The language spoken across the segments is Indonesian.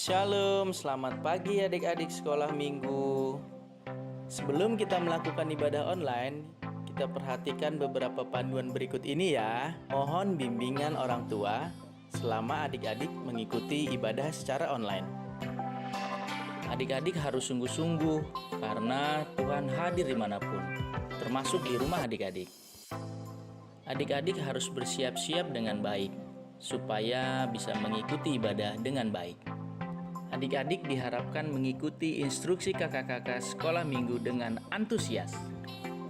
Shalom, selamat pagi adik-adik sekolah minggu. Sebelum kita melakukan ibadah online, kita perhatikan beberapa panduan berikut ini ya. Mohon bimbingan orang tua selama adik-adik mengikuti ibadah secara online. Adik-adik harus sungguh-sungguh karena Tuhan hadir dimanapun, termasuk di rumah adik-adik. Adik-adik harus bersiap-siap dengan baik supaya bisa mengikuti ibadah dengan baik. Adik-adik diharapkan mengikuti instruksi kakak-kakak sekolah minggu dengan antusias.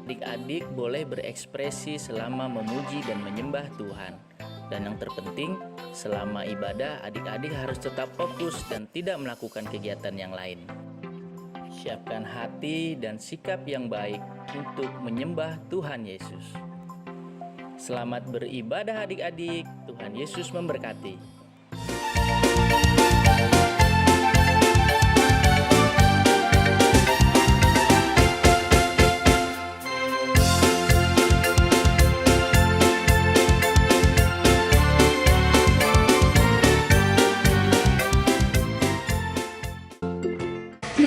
Adik-adik boleh berekspresi selama memuji dan menyembah Tuhan. Dan yang terpenting, selama ibadah adik-adik harus tetap fokus dan tidak melakukan kegiatan yang lain. Siapkan hati dan sikap yang baik untuk menyembah Tuhan Yesus. Selamat beribadah adik-adik, Tuhan Yesus memberkati.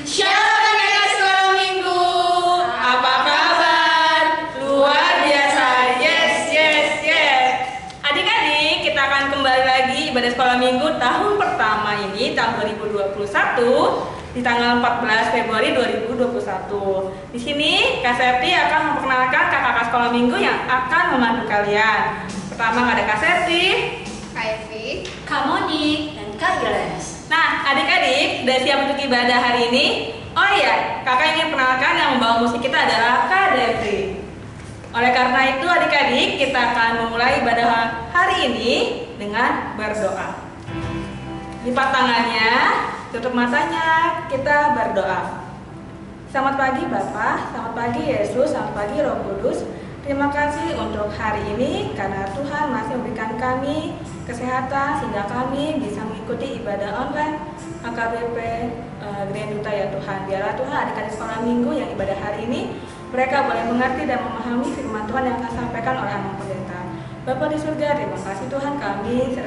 Shalom anak sekolah minggu, apa kabar? Luar biasa, yes. Adik-adik, kita akan kembali lagi ibadah sekolah minggu tahun pertama ini, tahun 2021, di tanggal 14 Februari 2021. Di sini Kak Septi akan memperkenalkan kakak-kakak sekolah minggu yang akan memandu kalian. Pertama ada Kak Septi, Kak Evi, Kak Moni, dan Kak Giles. Nah, adik-adik, udah siap untuk ibadah hari ini? Oh iya, kakak ingin perkenalkan yang membawa musik kita adalah Kak Devri. Oleh karena itu, adik-adik, kita akan memulai ibadah hari ini dengan berdoa. Lipat tangannya, tutup matanya, kita berdoa. Selamat pagi Bapak, selamat pagi Yesus, selamat pagi Roh Kudus. Terima kasih untuk hari ini karena Tuhan masih memberikan kami kesehatan sehingga kami bisa mengikuti ibadah online AKBP Grand Duta ya Tuhan. Biarlah Tuhan adik-adik sekolah minggu yang ibadah hari ini mereka boleh mengerti dan memahami firman Tuhan yang akan disampaikan oleh anak pendeta. Bapa di surga, terima kasih Tuhan, kami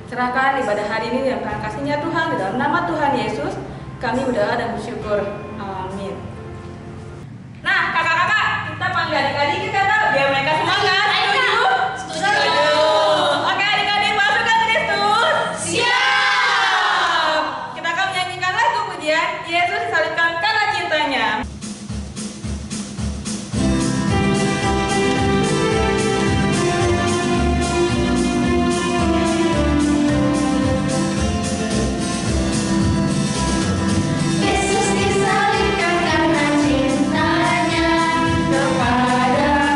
serahkan ibadah hari ini dengan kasih-Nya Tuhan, di dalam nama Tuhan Yesus kami berdoa dan bersyukur. Amin. Nah, kakak-kakak, kita panggil adik-adik kita biar mereka semangat. Setuju. Oke, adik-adik, masukkan Kristus. Siap. Kita akan menyanyikan lagu pujian Yesus disalibkan karena cintanya. Yesus disalibkan karena cintanya kepada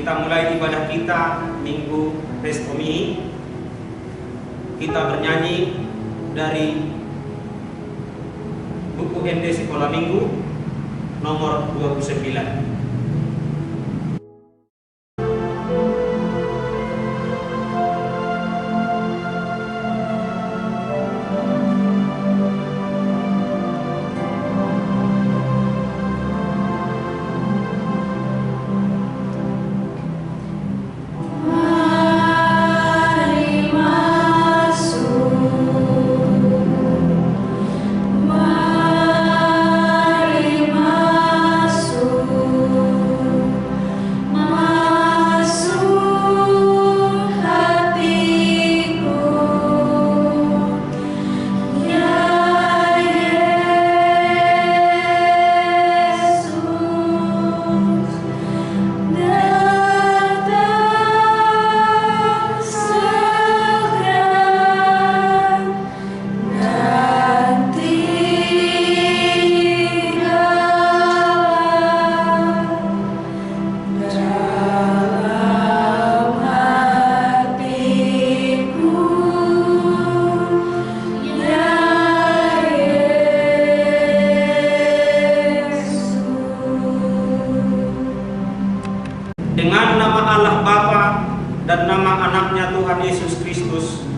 kita mulai ibadah kita Minggu Resto ini. Kita bernyanyi dari buku ND Sekolah Minggu nomor 29. Dengan nama Allah Bapa dan nama anaknya Tuhan Yesus Kristus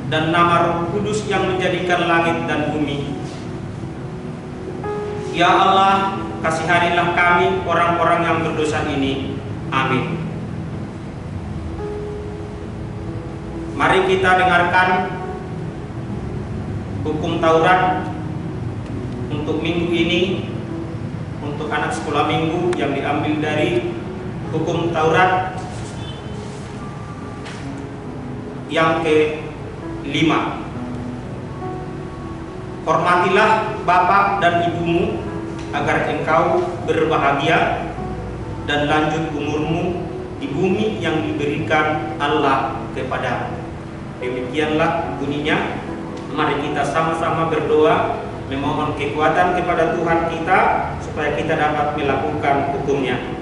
dan nama Roh Kudus yang menjadikan langit dan bumi. Ya Allah, kasihanilah kami orang-orang yang berdosa ini. Amin. Mari kita dengarkan hukum Taurat untuk minggu ini, untuk anak sekolah minggu yang diambil dari hukum Taurat yang ke-5. Hormatilah bapak dan ibumu agar engkau berbahagia dan lanjut umurmu di bumi yang diberikan Allah kepadamu. Demikianlah bunyinya. Mari kita sama-sama berdoa memohon kekuatan kepada Tuhan kita supaya kita dapat melakukan hukumnya.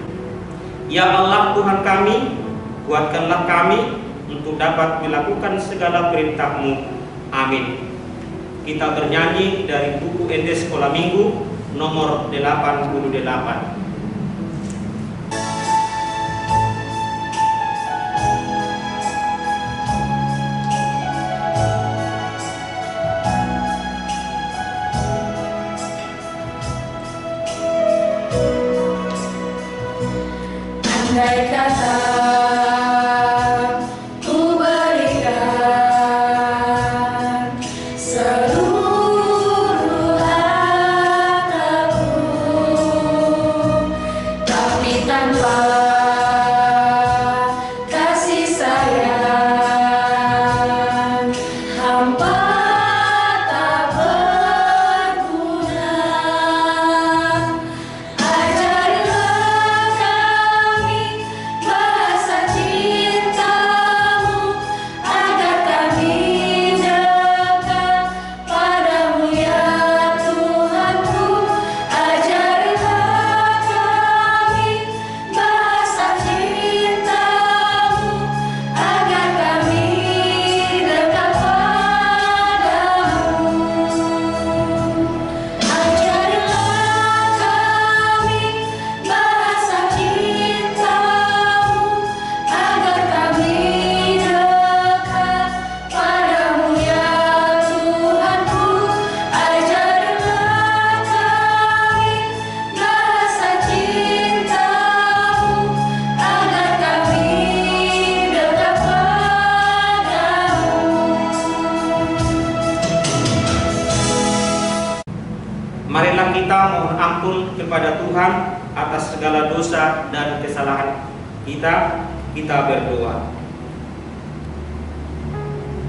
Ya Allah Tuhan kami, kuatkanlah kami untuk dapat melakukan segala perintah-Mu. Amin. Kita bernyanyi dari buku ND Sekolah Minggu nomor 88. Andai kata ku berikan seluruh hartaku, tapi tanpa kasih sayang hampa tak berguna. Ajarilah kami bahasa cinta-Mu agar kami dekat padamu ya Tuhanku. Ajarilah kami bahasa cinta-Mu agar kami dekat padamu. Ajarilah kami bahasa cinta-Mu agar kami dekat padamu ya Tuhanku. Ajarilah kami bahasa cinta-Mu agar kami dekat padamu. Marilah kita mohon ampun kepada Tuhan atas segala dosa dan kesalahan kita. Kita berdoa.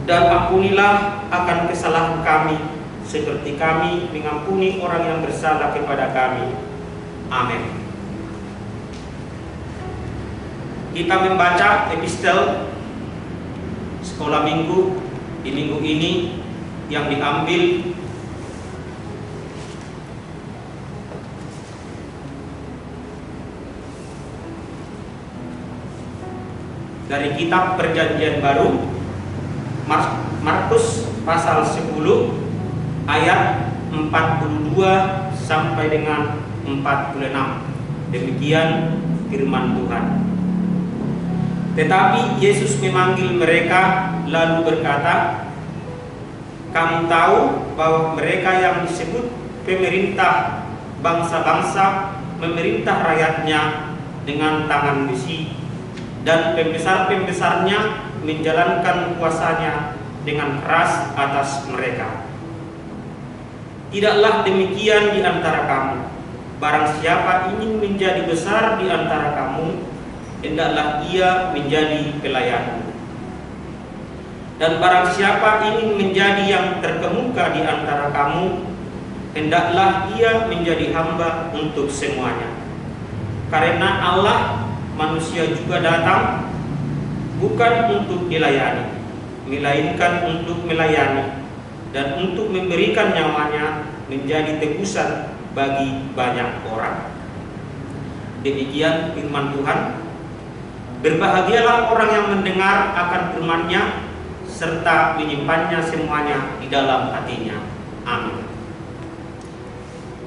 Dan ampunilah akan kesalahan kami, seperti kami mengampuni orang yang bersalah kepada kami. Amin. Kita membaca epistel sekolah minggu di minggu ini yang diambil dari kitab Perjanjian Baru, Markus pasal 10 ayat 42 sampai dengan 46. Demikian firman Tuhan. Tetapi Yesus memanggil mereka lalu berkata, "Kamu tahu bahwa mereka yang disebut pemerintah bangsa-bangsa memerintah rakyatnya dengan tangan besi, dan pembesar-pembesarnya menjalankan kuasanya dengan keras atas mereka. Tidaklah demikian di antara kamu. Barang siapa ingin menjadi besar di antara kamu, hendaklah ia menjadi pelayanmu. Dan barang siapa ingin menjadi yang terkemuka di antara kamu, hendaklah ia menjadi hamba untuk semuanya. Karena Allah, manusia juga datang bukan untuk dilayani, melainkan untuk melayani dan untuk memberikan nyawanya menjadi tebusan bagi banyak orang." Demikian firman Tuhan. Berbahagialah orang yang mendengar akan firman-Nya serta menyimpannya semuanya di dalam hatinya. Amin.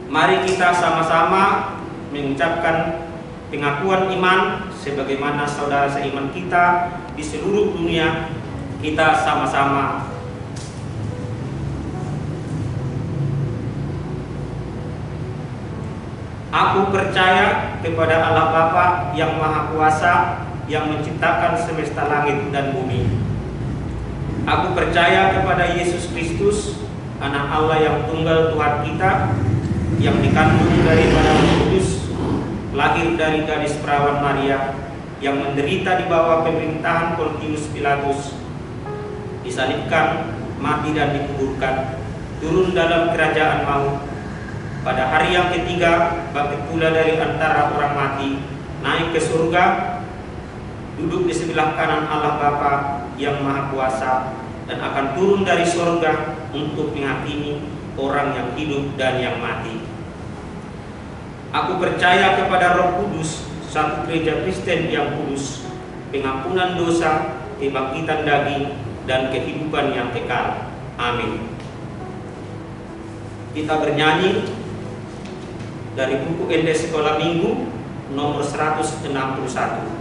Mari kita sama-sama mengucapkan pengakuan iman sebagaimana saudara seiman kita di seluruh dunia. Kita sama-sama. Aku percaya kepada Allah Bapa yang Maha Kuasa, yang menciptakan semesta langit dan bumi. Aku percaya kepada Yesus Kristus, Anak Allah yang tunggal Tuhan kita, yang dikandung daripada Roh Kudus, lahir dari gadis perawan Maria, yang menderita di bawah pemerintahan Pontius Pilatus, disalibkan, mati dan dikuburkan, turun dalam kerajaan maut. Pada hari yang ketiga, bangkit pula dari antara orang mati, naik ke surga, duduk di sebelah kanan Allah Bapa yang Maha Kuasa, dan akan turun dari surga untuk menghakimi orang yang hidup dan yang mati. Aku percaya kepada Roh Kudus, satu gereja Kristen yang kudus, pengampunan dosa, kebangkitan daging, dan kehidupan yang kekal. Amin. Kita bernyanyi dari buku Ende Sekolah Minggu nomor 161.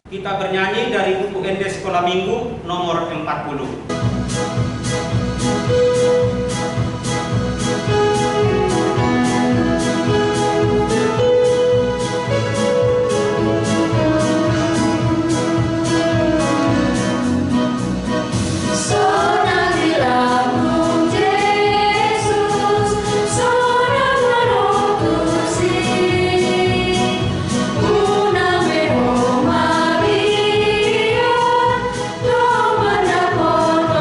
Kita bernyanyi dari buku Ende Sekolah Minggu nomor 40. Maria, Domana por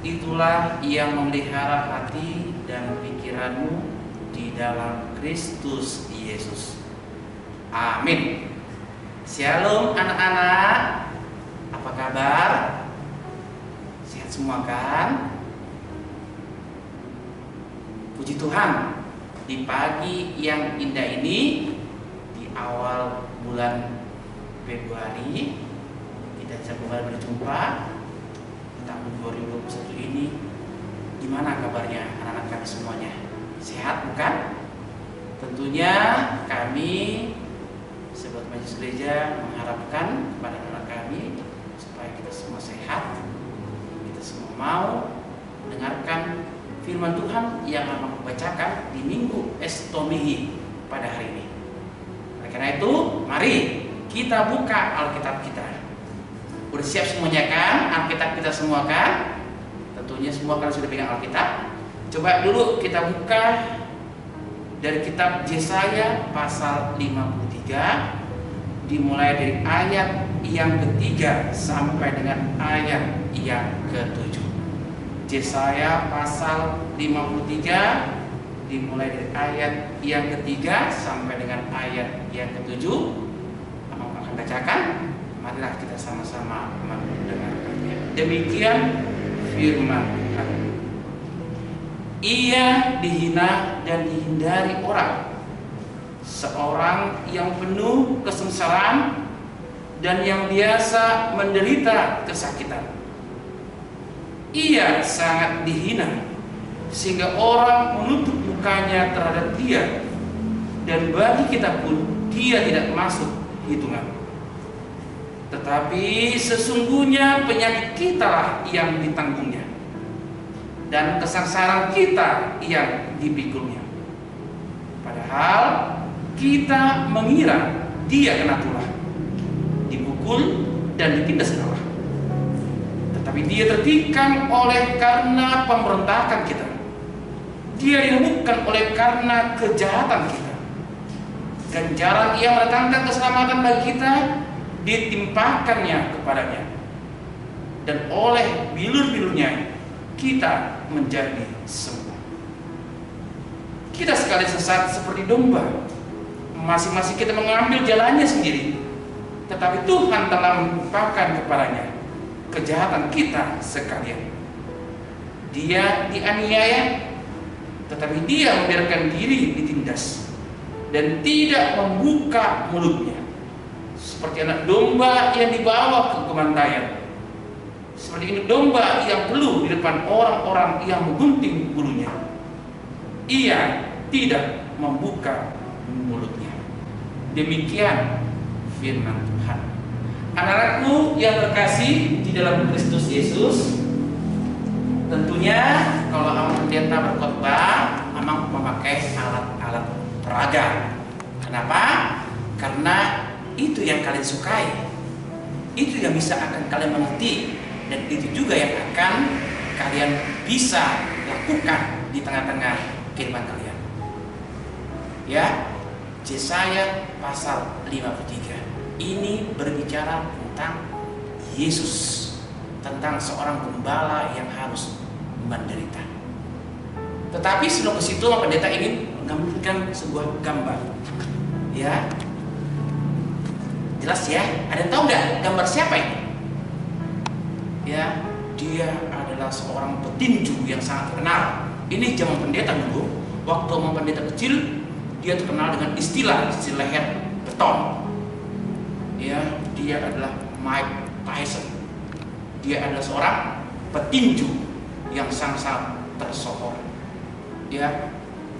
itulah yang memelihara hati dan pikiranmu di dalam Kristus Yesus. Amin. Shalom anak-anak. Apa kabar? Sehat semua kan? Puji Tuhan, di pagi yang indah ini, di awal bulan Februari, kita bisa kembali berjumpa di tahun 2021 ini. Gimana kabarnya anak-anak kami semuanya? Sehat bukan? Tentunya kami sebagai majelis gereja mengharapkan kepada anak kami supaya kita semua sehat, kita semua mau mendengarkan firman Tuhan yang akan membacakan di Minggu Estomihi pada hari ini. Oleh karena itu, mari kita buka Alkitab kita. Udah siap semuanya kan? Alkitab kita semua kan? Tentunya semua kalian sudah pegang Alkitab. Coba dulu kita buka dari kitab Yesaya pasal 53, dimulai dari ayat yang ketiga sampai dengan ayat yang ke-7. Yesaya pasal 53 dimulai dari ayat yang ketiga sampai dengan ayat yang ke-7. Abang akan bacakan. Marilah kita sama-sama mendengarkannya. Demikian firman Tuhan. Ia dihina dan dihindari orang, seorang yang penuh kesengsaraan dan yang biasa menderita kesakitan. Ia sangat dihina sehingga orang menutup mukanya terhadap dia, dan bagi kita pun dia tidak masuk hitungan. Tetapi sesungguhnya penyakit kitalah yang ditanggungnya, dan kesengsaraan kita yang dipikulnya. Padahal kita mengira dia kena tulah, dipukul dan ditindas Allah. Tetapi dia tertikam oleh karena pemberontakan kita, dia diremukkan oleh karena kejahatan kita. Ganjaran yang mendatangkan keselamatan bagi kita ditimpakannya kepadanya, dan oleh bilur-bilurnya kita menjadi sembuh. Kita sekali sesat seperti domba, masing-masing kita mengambil jalannya sendiri. Tetapi Tuhan telah menimpakan kepadanya kejahatan kita sekalian. Dia dianiaya, tetapi dia membiarkan diri ditindas dan tidak membuka mulutnya. Seperti anak domba yang dibawa ke pembantaian, seperti ini domba yang keluh di depan orang-orang yang menggunting bulunya, ia tidak membuka mulutnya. Demikian firman Tuhan. Anak-anakku yang terkasih di dalam Kristus Yesus, tentunya kalau Amang Pendeta berkhotbah, Amang memakai alat-alat peraga. Kenapa? Karena itu yang kalian sukai, itu yang bisa akan kalian mengerti, dan itu juga yang akan kalian bisa lakukan di tengah-tengah kehidupan kalian. Ya, Yesaya pasal 53 ini berbicara tentang Yesus, tentang seorang gembala yang harus menderita. Tetapi sebelum ke situ, pendeta ingin menggambarkan sebuah gambar. Ya, jelas ya. Ada yang tahu nggak gambar siapa ini? Ya, dia adalah seorang petinju yang sangat terkenal. Ini zaman pendeta dulu. Waktu pendeta kecil, dia terkenal dengan istilah leher beton. Ya, dia adalah Mike Tyson. Dia adalah seorang petinju yang sangat tersohor. Ya,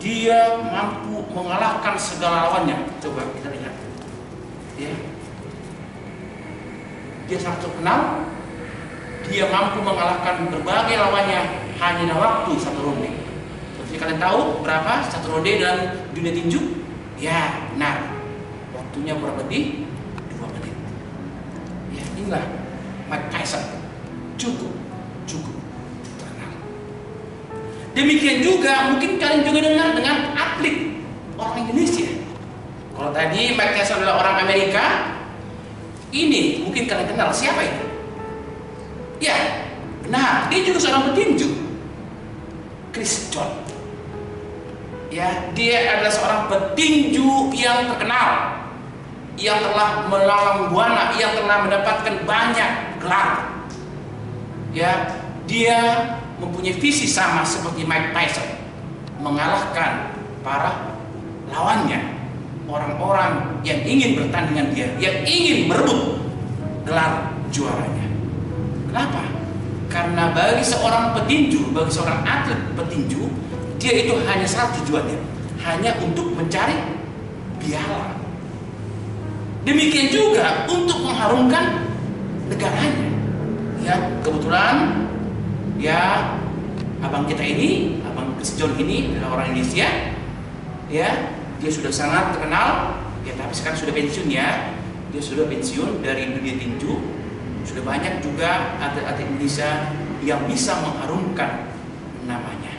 dia mampu mengalahkan segala lawannya. Coba kita lihat. Ya, dia sangat terkenal. Dia mampu mengalahkan berbagai lawannya hanya dalam waktu satu ronde. Jadi kalian tahu berapa satu ronde dalam dunia tinju? Ya, benar. Waktunya kurang lebih 2 menit. Ya, inilah Mike Tyson. Cukup terkenal. Demikian juga mungkin kalian juga dengar dengan atlet orang Indonesia. Kalau tadi Mike Tyson adalah orang Amerika, ini mungkin kalian kenal siapa ini? Ya, Nah, dia juga seorang petinju, Chris John. Ya, dia adalah seorang petinju yang terkenal, yang telah melalang buana, yang telah mendapatkan banyak gelar. Ya, dia mempunyai visi sama seperti Mike Tyson, mengalahkan para lawannya, orang-orang yang ingin bertandingan dia, yang ingin merebut gelar juaranya. Kenapa? Karena bagi seorang petinju, bagi seorang atlet petinju, dia itu hanya satu tujuannya, hanya untuk mencari piala. Demikian juga untuk mengharumkan negaranya. Ya, kebetulan ya abang kita ini, abang Chris John ini adalah orang Indonesia. Ya, dia sudah sangat terkenal. Ya, tapi sekarang sudah pensiun ya. Dia sudah pensiun dari dunia tinju. Sudah banyak juga atlet-atlet Indonesia yang bisa mengharumkan namanya.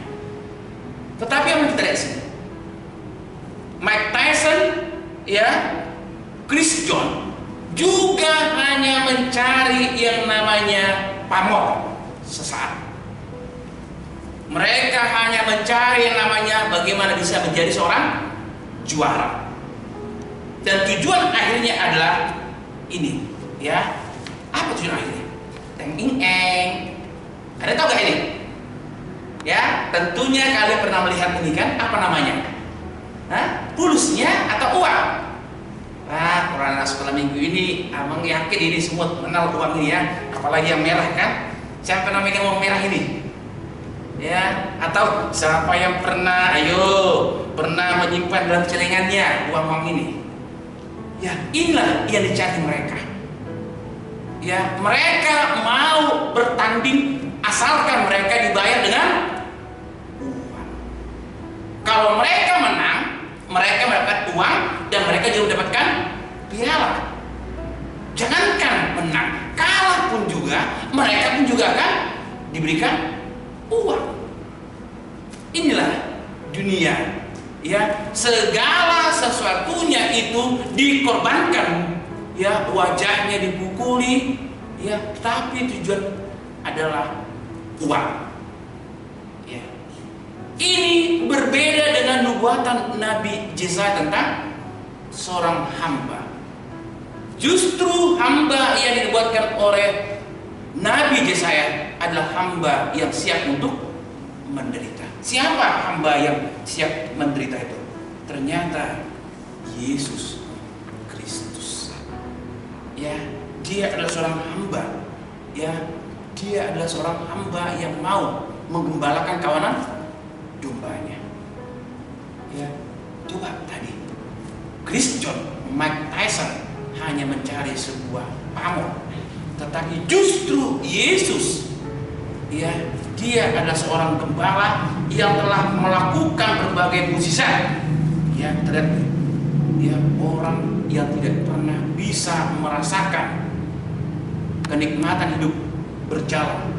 Tetapi yang kita lihat sini, Mike Tyson, ya, Chris John juga hanya mencari yang namanya pamor sesaat. Mereka hanya mencari yang namanya bagaimana bisa menjadi seorang juara. Dan tujuan akhirnya adalah ini, ya. Apa tujuan akhirnya? Teng ing eng. Ada tahu gak ini? Ya, tentunya kalian pernah melihat ini kan? Apa namanya? Hah? Pulusnya atau uang? Nah, orang anak sekolah minggu ini, abang yakin ini semua kenal uang ini ya. Apalagi yang merah kan? Siapa pernah megang uang merah ini? Ya, atau siapa yang pernah, pernah menyimpan dalam celengannya uang-uang ini? Ya, inilah yang dicari mereka. Ya, mereka mau bertanding asalkan mereka dibayar dengan uang. Kalau mereka menang, mereka mendapat uang dan mereka juga mendapatkan piala. Jangankan menang, kalah pun juga mereka pun juga akan diberikan uang. Inilah dunia. Ya, segala sesuatunya itu dikorbankan. Ya, wajahnya dipukuli, ya, tapi tujuan adalah uang. Ya. Ini berbeda dengan nubuatan Nabi Yesaya tentang seorang hamba. Justru hamba yang dibuatkan oleh Nabi Yesaya adalah hamba yang siap untuk menderita. Siapa hamba yang siap menderita itu? Ternyata Yesus Kristus. Ya, dia adalah seorang hamba. Ya, dia adalah seorang hamba yang mau menggembalakan kawanan dombanya. Ya, coba tadi Chris John, Mike Tyson hanya mencari sebuah pamor, tetapi justru Yesus, ya, dia adalah seorang gembala yang telah melakukan berbagai mukjizat. Ya, terhadap ya orang yang tidak pernah bisa merasakan kenikmatan hidup berjalan.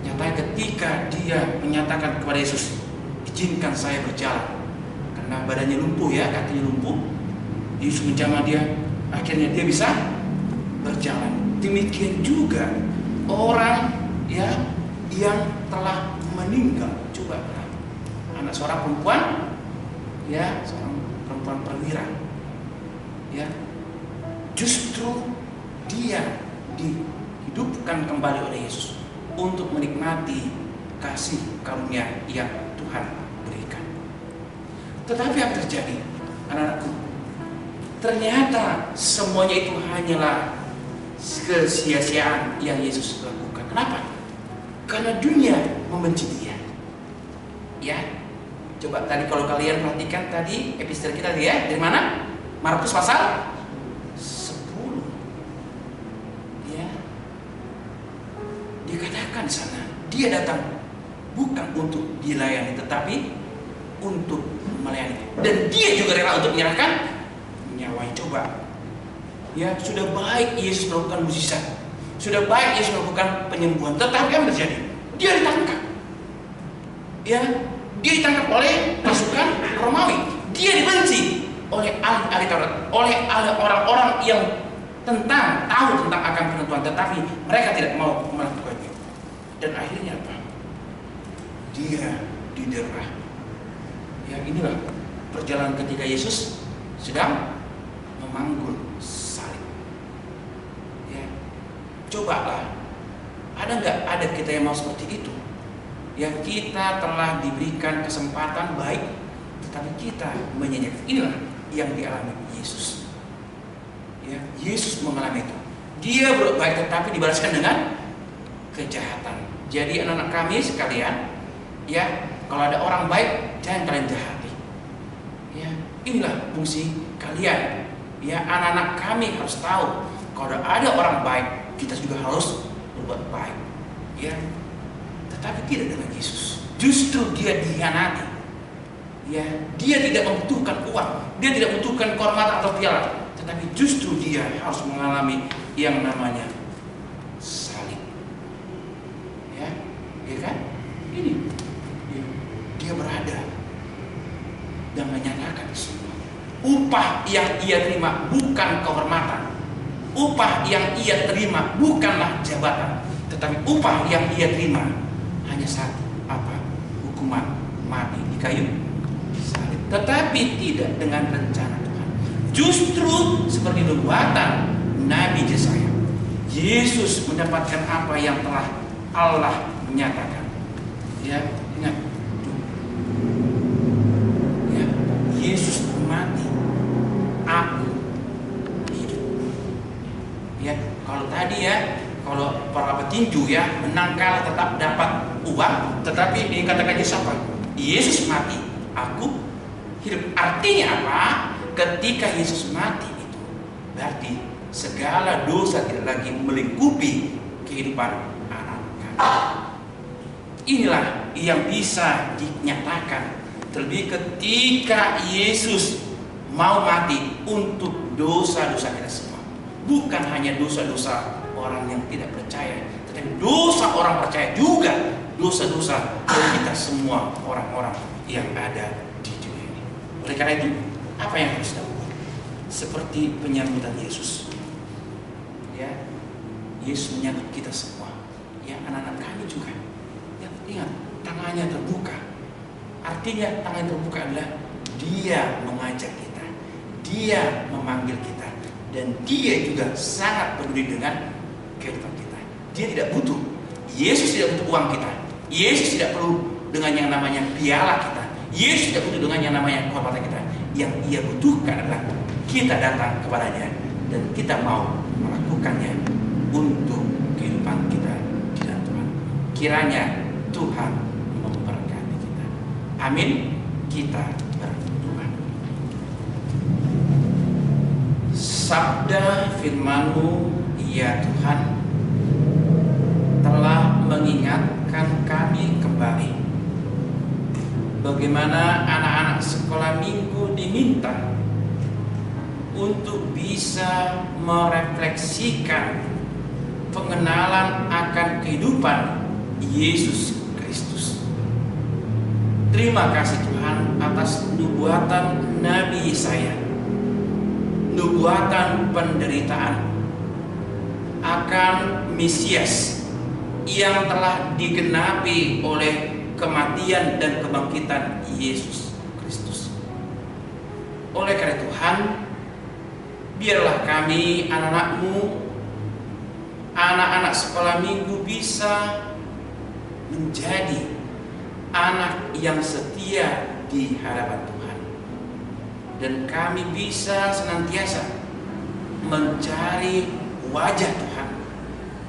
Nyatanya ketika dia menyatakan kepada Yesus, izinkan saya berjalan, karena badannya lumpuh ya, kakinya lumpuh. Yesus menjamah dia, akhirnya dia bisa berjalan. Demikian juga orang ya yang telah meninggal. Coba anak seorang perempuan, ya, seorang perempuan perwira, ya, justru dia dihidupkan kembali oleh Yesus untuk menikmati kasih karunia yang Tuhan berikan. Tetapi apa terjadi, anak-anakku? Ternyata semuanya itu hanyalah kesia-siaan yang Yesus lakukan. Kenapa? Karena dunia membenci dia. Ya, coba tadi kalau kalian perhatikan tadi episode kita ya, dari mana? Markus pasal 10. Ya, dikatakan di sana dia datang bukan untuk dilayani, tetapi untuk melayani. Dan dia juga rela untuk menyerahkan nyawanya. Coba, ya, sudah baik Yesus melakukan mukjizat, sudah baik Yesus melakukan penyembuhan, tetapi apa terjadi? Dia ditangkap. Ya, dia ditangkap oleh pasukan Romawi. Dia dibenci oleh ahli Taurat, oleh orang-orang yang tahu tentang akan penentuan, tetapi mereka tidak mau melakukannya. Dan akhirnya apa? Dia didera. Ya, inilah perjalanan ketika Yesus sedang memanggul salib. Ya, cobalah, ada nggak ada kita yang mau seperti itu? Yang kita telah diberikan kesempatan baik, tetapi kita menyanyikan. Inilah yang dialami Yesus. Ya, Yesus mengalami itu. Dia berbuat baik tetapi dibalaskan dengan kejahatan. Jadi anak-anak kami sekalian, ya, kalau ada orang baik jangan kalian jahati. Ya, inilah fungsi kalian. Ya, anak-anak kami harus tahu kalau ada orang baik, kita juga harus berbuat baik. Ya, tetapi tidak dengan Yesus. Justru dia dikhianati. Ya, dia tidak membutuhkan uang, dia tidak membutuhkan kehormatan atau piala, tetapi justru dia harus mengalami yang namanya salib. Ya, ya kan? Ini dia berada dan menyatakan semua. Upah yang ia terima bukan kehormatan, upah yang ia terima bukanlah jabatan, tetapi upah yang ia terima hanya satu, apa? Hukuman mati di kayu salib. Tetapi tidak dengan rencana Tuhan. Justru seperti nubuatan Nabi Yesaya, Yesus mendapatkan apa yang telah Allah menyatakan. Ya, ingat. Ya, Yesus mati, aku hidup. Ya, kalau tadi ya, kalau para petinju ya menang kalah tetap dapat uang, tetapi dikatakan Yesus apa? Yesus mati, aku hidup. Artinya apa? Ketika Yesus mati itu berarti segala dosa tidak lagi melingkupi kehidupan anak kami. Inilah yang bisa dinyatakan terlebih ketika Yesus mau mati untuk dosa-dosa kita semua. Bukan hanya dosa-dosa orang yang tidak percaya, tetapi dosa orang percaya juga, dosa-dosa dari kita semua orang-orang yang ada di dunia ini. Oleh karena itu, apa yang harus kita buat? Seperti penyambutan Yesus. Ya, Yesus menyambut kita semua. Ya, anak-anak kami juga. Ya, ingat, tangannya terbuka. Artinya tangan terbuka adalah Dia mengajak kita, Dia memanggil kita, dan Dia juga sangat peduli dengan kehidupan kita. Dia tidak butuh. Yesus tidak butuh uang kita. Yesus tidak perlu dengan yang namanya piala kita. Yesus tidak butuh dengan yang namanya kehormatan kita. Yang Ia butuhkan adalah kita datang kepadanya dan kita mau melakukannya untuk kehidupan kita di dalam Tuhan. Kiranya Tuhan memberkati kita. Amin. Kita berdoa. Sabda firman-Mu, ya Tuhan, telah mengingatkan kami kembali bagaimana anak-anak sekolah minggu diminta untuk bisa merefleksikan pengenalan akan kehidupan Yesus Kristus. Terima kasih Tuhan atas nubuatan Nabi Yesaya, nubuatan penderitaan akan Mesias yang telah digenapi oleh kematian dan kebangkitan Yesus Kristus. Oleh karena Tuhan, biarlah kami anak-anak-Mu, anak-anak sekolah minggu bisa menjadi anak yang setia di hadapan Tuhan, dan kami bisa senantiasa mencari wajah Tuhan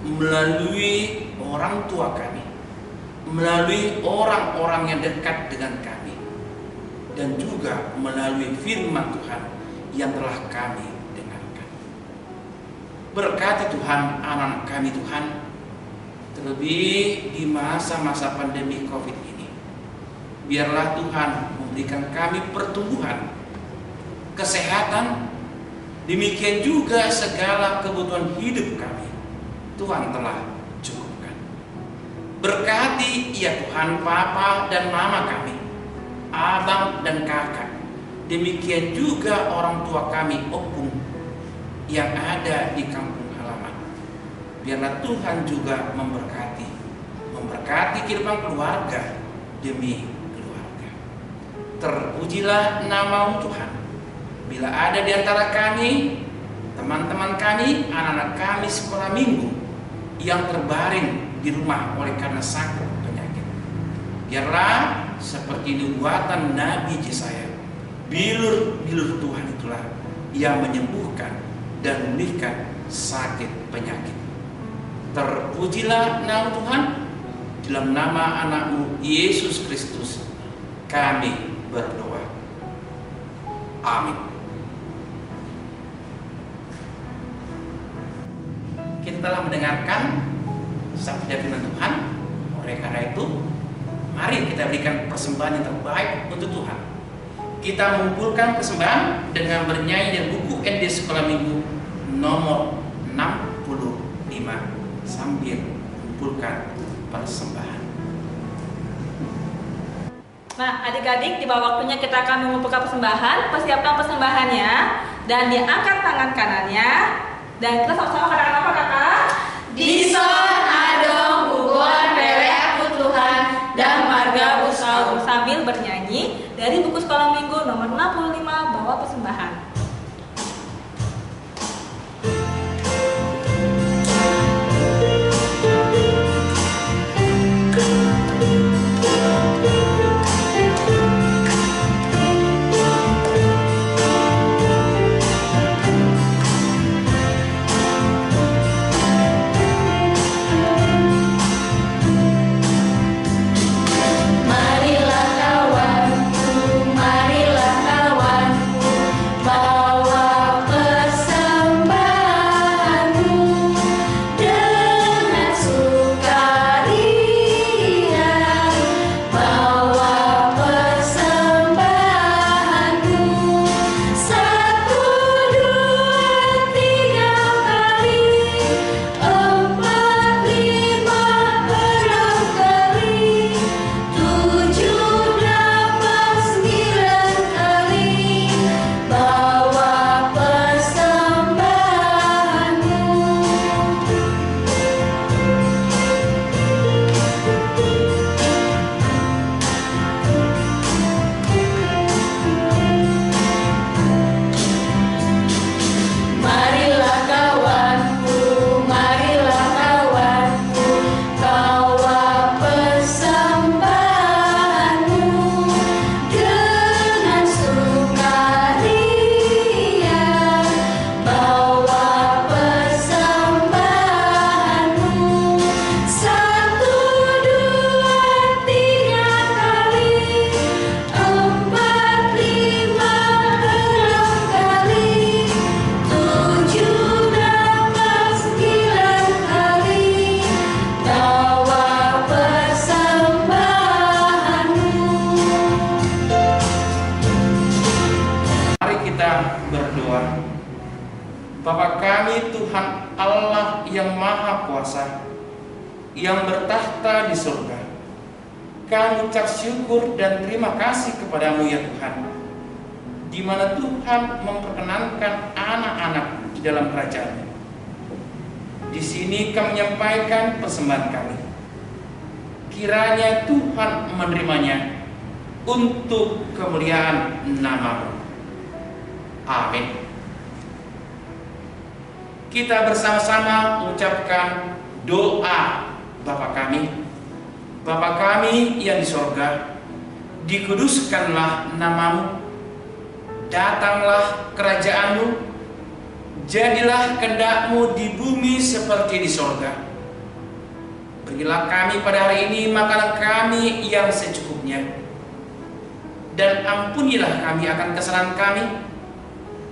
melalui orang tua kami, melalui orang-orang yang dekat dengan kami, dan juga melalui firman Tuhan yang telah kami dengarkan. Berkati Tuhan anak-anak kami Tuhan, terlebih di masa-masa pandemi COVID ini. Biarlah Tuhan memberikan kami pertumbuhan, kesehatan, demikian juga segala kebutuhan hidup kami Tuhan telah cukupkan. Berkati ya Tuhan papa dan mama kami, abang dan kakak, demikian juga orang tua kami opung yang ada di kampung halaman. Biarlah Tuhan juga memberkati, memberkati kehidupan keluarga demi keluarga. Terpujilah nama-Mu Tuhan. Bila ada di antara kami, teman-teman kami, anak-anak kami sekolah minggu yang terbaring di rumah oleh karena sakit penyakit, biarlah seperti nubuatan Nabi Yesaya, bilur-bilur Tuhan itulah yang menyembuhkan dan memulihkan sakit penyakit. Terpujilah nama Tuhan. Dalam nama anak-Mu Yesus Kristus kami berdoa. Amin. Kita telah mendengarkan sabda firman Tuhan. Oleh karena itu, mari kita berikan persembahan yang terbaik untuk Tuhan. Kita mengumpulkan persembahan dengan bernyanyi dari buku ND Sekolah Minggu nomor 65 sambil mengumpulkan persembahan. Nah, adik-adik, tiba waktunya kita akan mengumpulkan persembahan. Persiapkan persembahannya dan diangkat tangan kanannya. Dan kita sama-sama katakan apa, Kakak? Dison adong bubuan belek Tuhan dan marga busau. Sambil bernyanyi dari buku Sekolah Minggu nomor 65, bawa persembahan. Marilah kawanku, marilah kawanku, bawa persembahanmu dengan sukaria. Bawa persembahanmu 1, 2, 3 kali, 4, 5, 6 kali, 7, 8, 9 kali. Bawa persembahanmu. Marilah kawanku, marilah kawanku, bawa persembahanmu dengan sukaria. Bawa persembahanmu 1, 2, 3 kali, 4, 5, 6 kali, 7, 8, 9 kali. Bawa persembahanmu. Mari kita berdoa. Bapa kami Tuhan Allah yang Maha Kuasa, yang bertahta di surga, kami ucap syukur dan terima kasih kepadamu ya Tuhan, di mana Tuhan memperkenankan anak-anak di dalam kerajaan. Di sini kami menyampaikan persembahan kami. Kiranya Tuhan menerimanya untuk kemuliaan nama-Mu. Amin. Kita bersama-sama mengucapkan doa Bapa kami. Bapa kami yang di sorga, dikuduskanlah nama-Mu, datanglah kerajaan-Mu, jadilah kehendak-Mu di bumi seperti di sorga. Berilah kami pada hari ini makanan kami yang secukupnya, dan ampunilah kami akan kesalahan kami,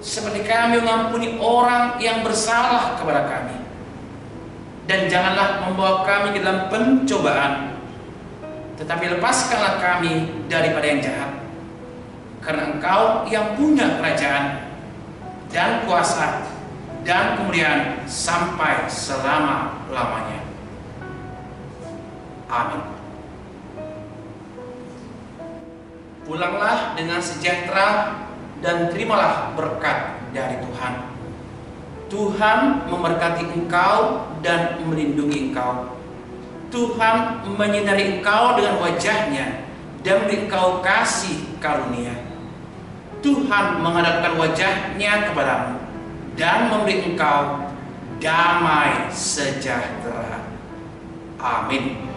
seperti kami mengampuni orang yang bersalah kepada kami. Dan janganlah membawa kami ke dalam pencobaan, tetapi lepaskanlah kami daripada yang jahat. Karena Engkau yang punya kerajaan dan kuasa dan kemuliaan sampai selama-lamanya. Amin. Pulanglah dengan sejahtera dan terimalah berkat dari Tuhan. Tuhan memberkati engkau dan melindungi engkau. Tuhan menyinari engkau dengan wajah-Nya dan memberi engkau kasih karunia. Tuhan menghadapkan wajah-Nya kepadamu dan memberi engkau damai sejahtera. Amin.